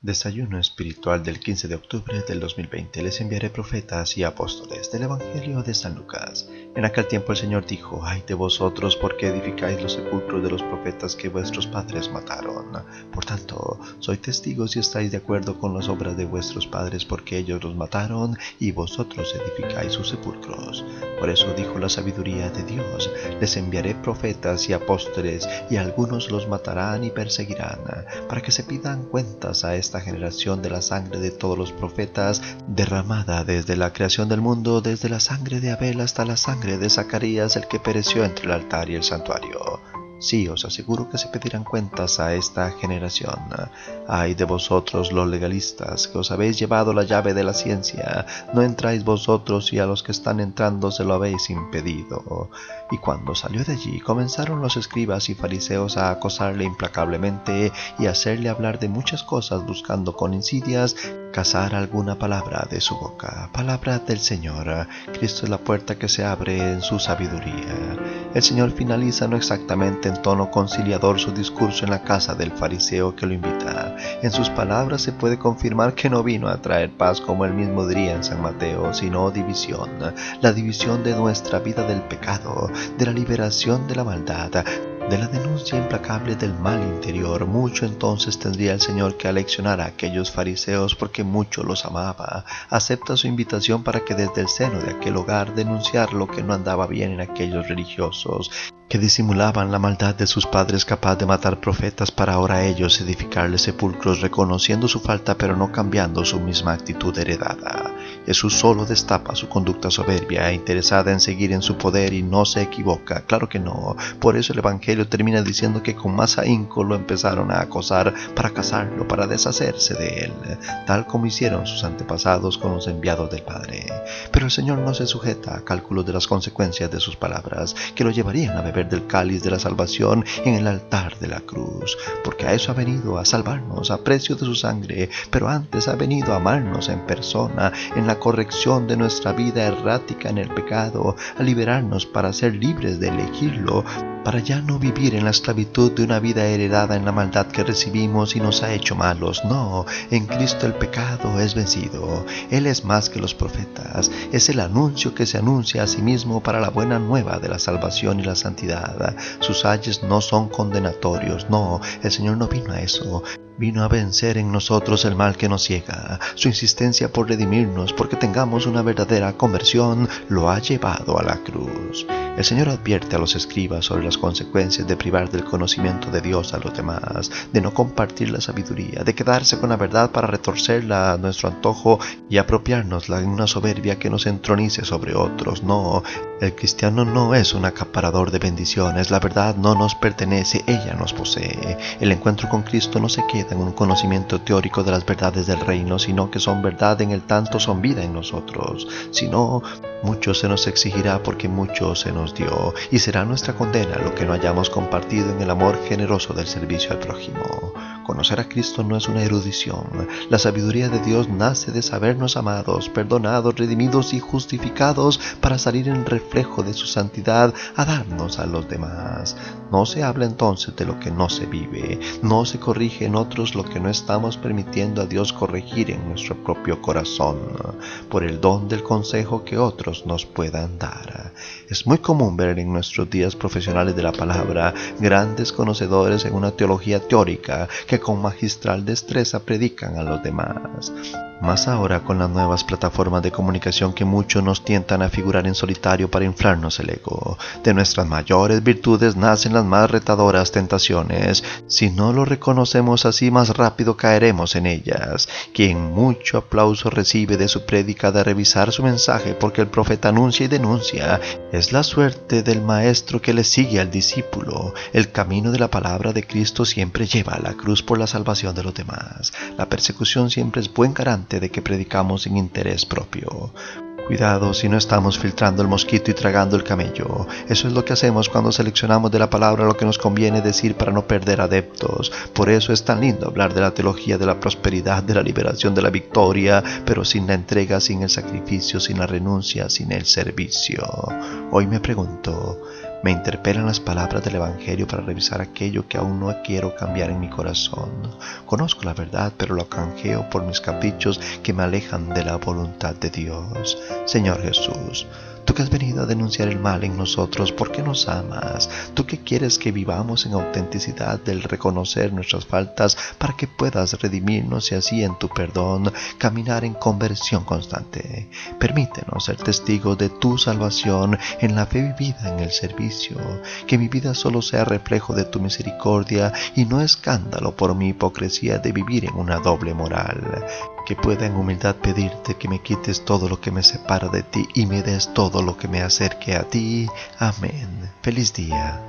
Desayuno espiritual del 15 de octubre del 2020. Les enviaré profetas y apóstoles. Del Evangelio de San Lucas. En aquel tiempo el Señor dijo: Ay de vosotros, porque edificáis los sepulcros de los profetas que vuestros padres mataron. Por tanto, sois testigos y estáis de acuerdo con las obras de vuestros padres, porque ellos los mataron y vosotros edificáis sus sepulcros. Por eso dijo la sabiduría de Dios: les enviaré profetas y apóstoles, y algunos los matarán y perseguirán, para que se pidan cuentas a esta generación de la sangre de todos los profetas, derramada desde la creación del mundo, desde la sangre de Abel hasta la sangre de Zacarías, el que pereció entre el altar y el santuario. Sí, os aseguro que se pedirán cuentas a esta generación. Ay de vosotros los legalistas, que os habéis llevado la llave de la ciencia. No entráis vosotros, y a los que están entrando se lo habéis impedido. Y cuando salió de allí, comenzaron los escribas y fariseos a acosarle implacablemente y a hacerle hablar de muchas cosas, buscando con insidias cazar alguna palabra de su boca. Palabra del Señor. Cristo es la puerta que se abre en su sabiduría. El Señor finaliza no exactamente en tono conciliador su discurso en la casa del fariseo que lo invita. En sus palabras se puede confirmar que no vino a traer paz, como él mismo diría en San Mateo, sino división. La división de nuestra vida del pecado, de la liberación de la maldad, de la denuncia implacable del mal interior. Mucho entonces tendría el Señor que aleccionar a aquellos fariseos, porque mucho los amaba. Acepta su invitación para que desde el seno de aquel hogar denunciar lo que no andaba bien en aquellos religiosos, que disimulaban la maldad de sus padres, capaz de matar profetas para ahora ellos edificarles sepulcros, reconociendo su falta pero no cambiando su misma actitud heredada. Jesús solo destapa su conducta soberbia, interesada en seguir en su poder, y no se equivoca, claro que no. Por eso el Evangelio termina diciendo que con más ahínco lo empezaron a acosar para cazarlo, para deshacerse de él, tal como hicieron sus antepasados con los enviados del Padre. Pero el Señor no se sujeta a cálculos de las consecuencias de sus palabras, que lo llevarían a beber del cáliz de la salvación en el altar de la cruz, porque a eso ha venido, a salvarnos a precio de su sangre, pero antes ha venido a amarnos en persona, en la corrección de nuestra vida errática en el pecado, a liberarnos para ser libres de elegirlo, para ya no vivir en la esclavitud de una vida heredada en la maldad que recibimos y nos ha hecho malos. No, en Cristo el pecado es vencido. Él es más que los profetas. Es el anuncio que se anuncia a sí mismo para la buena nueva de la salvación y la santidad. Sus ayes no son condenatorios. No, el Señor no vino a eso. Vino a vencer en nosotros el mal que nos ciega. Su insistencia por redimirnos, porque tengamos una verdadera conversión, lo ha llevado a la cruz. El Señor advierte a los escribas sobre las consecuencias de privar del conocimiento de Dios a los demás, de no compartir la sabiduría, de quedarse con la verdad para retorcerla a nuestro antojo y apropiárnosla en una soberbia que nos entronice sobre otros. No, el cristiano no es un acaparador de bendiciones. La verdad no nos pertenece, ella nos posee. El encuentro con Cristo no se queda en un conocimiento teórico de las verdades del reino, sino que son verdad en el tanto son vida en nosotros. Si no, mucho se nos exigirá, porque mucho se nos dio, y será nuestra condena lo que no hayamos compartido en el amor generoso del servicio al prójimo. Conocer a Cristo no es una erudición. La sabiduría de Dios nace de sabernos amados, perdonados, redimidos y justificados, para salir en reflejo de su santidad a darnos a los demás. No se habla entonces de lo que no se vive, no se corrige en otros lo que no estamos permitiendo a Dios corregir en nuestro propio corazón, por el don del consejo que otros nos puedan dar. Es muy común ver en nuestros días profesionales de la palabra grandes conocedores en una teología teórica que con magistral destreza predican a los demás. Más ahora con las nuevas plataformas de comunicación que muchos nos tientan a figurar en solitario para inflarnos el ego. De nuestras mayores virtudes nacen las más retadoras tentaciones. Si no lo reconocemos así, más rápido caeremos en ellas. Quien mucho aplauso recibe de su prédica de revisar su mensaje, porque el profeta anuncia y denuncia. Es la suerte del maestro que le sigue al discípulo. El camino de la palabra de Cristo siempre lleva a la cruz por la salvación de los demás. La persecución siempre es buen garante de que predicamos sin interés propio. Cuidado si no estamos filtrando el mosquito y tragando el camello. Eso es lo que hacemos cuando seleccionamos de la palabra lo que nos conviene decir para no perder adeptos. Por eso es tan lindo hablar de la teología de la prosperidad, de la liberación, de la victoria, pero sin la entrega, sin el sacrificio, sin la renuncia, sin el servicio. Hoy me pregunto, Me interpelan las palabras del Evangelio para revisar aquello que aún no quiero cambiar en mi corazón. Conozco la verdad, pero lo canjeo por mis caprichos que me alejan de la voluntad de Dios. Señor Jesús, tú que has venido a denunciar el mal en nosotros, ¿por qué nos amas? Tú que quieres que vivamos en autenticidad del reconocer nuestras faltas para que puedas redimirnos y así en tu perdón caminar en conversión constante. Permítenos ser testigos de tu salvación en la fe vivida en el servicio, que mi vida solo sea reflejo de tu misericordia y no escándalo por mi hipocresía de vivir en una doble moral. Que pueda en humildad pedirte que me quites todo lo que me separa de ti y me des todo lo que me acerque a ti. Amén. Feliz día.